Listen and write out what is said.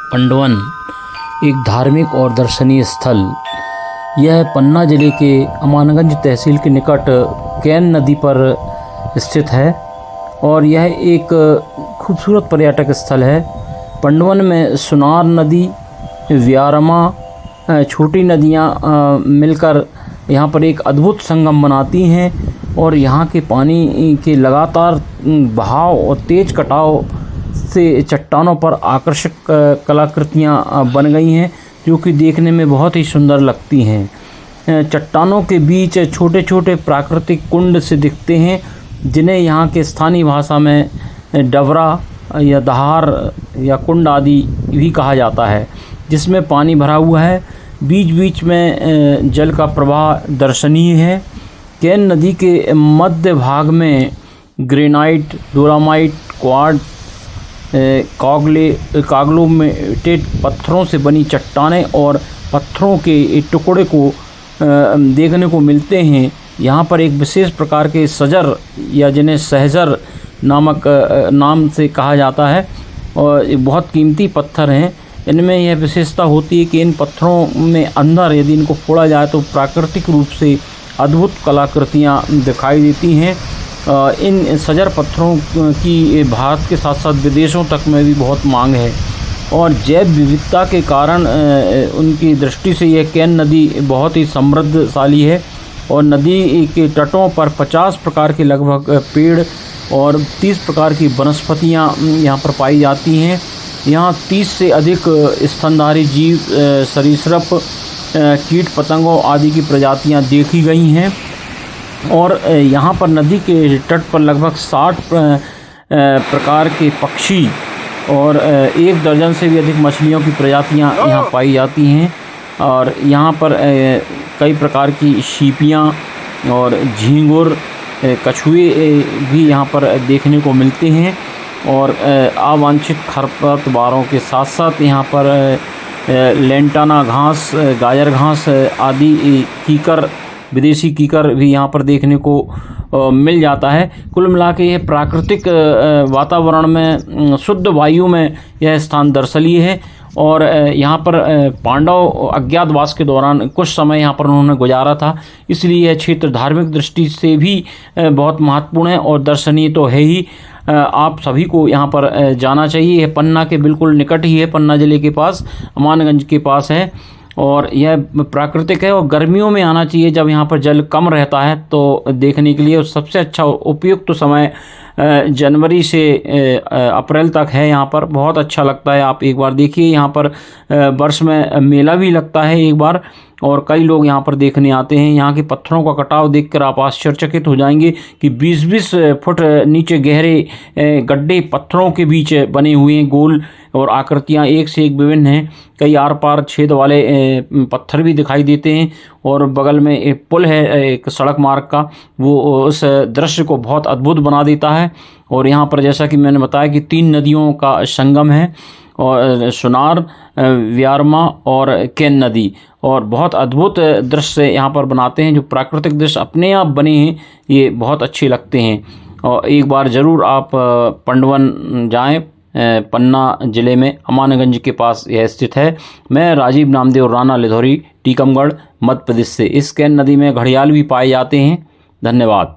पंडवन एक धार्मिक और दर्शनीय स्थल। यह पन्ना जिले के अमानगंज तहसील के निकट कैन नदी पर स्थित है और यह एक खूबसूरत पर्यटक स्थल है। पंडवन में सुनार नदी, व्यारमा, छोटी नदियाँ मिलकर यहाँ पर एक अद्भुत संगम बनाती हैं और यहाँ के पानी के लगातार बहाव और तेज़ कटाव से चट्टानों पर आकर्षक कलाकृतियाँ बन गई हैं जो कि देखने में बहुत ही सुंदर लगती हैं। चट्टानों के बीच छोटे छोटे प्राकृतिक कुंड से दिखते हैं जिन्हें यहाँ के स्थानीय भाषा में डवरा या दहार या कुंड आदि भी कहा जाता है, जिसमें पानी भरा हुआ है। बीच बीच में जल का प्रवाह दर्शनीय है। कैन नदी के मध्य भाग में ग्रेनाइट, डोलामाइट, क्वार्ट्ज, काग्लोमेटेड पत्थरों से बनी चट्टानें और पत्थरों के टुकड़े को देखने को मिलते हैं। यहाँ पर एक विशेष प्रकार के सजर या जिन्हें सहजर नामक नाम से कहा जाता है और बहुत कीमती पत्थर हैं। इनमें यह विशेषता होती है कि इन पत्थरों में अंदर यदि इनको फोड़ा जाए तो प्राकृतिक रूप से अद्भुत कलाकृतियाँ दिखाई देती हैं। इन सजर पत्थरों की भारत के साथ साथ विदेशों तक में भी बहुत मांग है और जैव विविधता के कारण उनकी दृष्टि से यह कैन नदी बहुत ही समृद्धशाली है और नदी के तटों पर 50 प्रकार के लगभग पेड़ और 30 प्रकार की वनस्पतियाँ यहाँ पर पाई जाती हैं। यहाँ 30 से अधिक स्तनधारी जीव, सरीसृप, कीट पतंगों आदि की प्रजातियाँ देखी गई हैं और यहाँ पर नदी के तट पर लगभग 60 प्रकार के पक्षी और 1 दर्जन से भी अधिक मछलियों की प्रजातियाँ यहाँ पाई जाती हैं और यहाँ पर कई प्रकार की सीपियाँ और झींगुर, कछुए भी यहाँ पर देखने को मिलते हैं और अवांछित खरपतवारों के साथ साथ यहाँ पर लेंटाना घास, गाजर घास आदि कीकर, विदेशी कीकर भी यहाँ पर देखने को मिल जाता है। कुल मिला के यह प्राकृतिक वातावरण में शुद्ध वायु में यह स्थान दर्शनीय है और यहाँ पर पांडव अज्ञातवास के दौरान कुछ समय यहाँ पर उन्होंने गुजारा था, इसलिए यह क्षेत्र धार्मिक दृष्टि से भी बहुत महत्वपूर्ण है और दर्शनीय तो है ही। आप सभी को यहाँ पर जाना चाहिए। यह पन्ना के बिल्कुल निकट ही है, पन्ना ज़िले के पास, अमानगंज के पास है और यह प्राकृतिक है और गर्मियों में आना चाहिए जब यहाँ पर जल कम रहता है तो देखने के लिए सबसे अच्छा उपयुक्त समय जनवरी से अप्रैल तक है। यहाँ पर बहुत अच्छा लगता है, आप एक बार देखिए। यहाँ पर वर्ष में मेला भी लगता है एक बार और कई लोग यहाँ पर देखने आते हैं। यहाँ के पत्थरों का कटाव देखकर आप आश्चर्यचकित हो जाएंगे कि 20-20 फुट नीचे गहरे गड्ढे पत्थरों के बीच बने हुए हैं, गोल, और आकृतियाँ एक से एक विभिन्न हैं। कई आर पार छेद वाले पत्थर भी दिखाई देते हैं और बगल में एक पुल है एक सड़क मार्ग का, वो उस दृश्य को बहुत अद्भुत बना देता है। और यहाँ पर जैसा कि मैंने बताया कि 3 नदियों का संगम है और सुनार, व्यारमा और कैन नदी, और बहुत अद्भुत दृश्य यहाँ पर बनाते हैं। जो प्राकृतिक दृश्य अपने आप बने हैं ये बहुत अच्छे लगते हैं और एक बार ज़रूर आप पंडवन जाएं। पन्ना ज़िले में अमानगंज के पास यह स्थित है। मैं राजीव नामदेव राणा, लिधौरी, टीकमगढ़, मध्य प्रदेश से। इस कैन नदी में घड़ियाल भी पाए जाते हैं। धन्यवाद।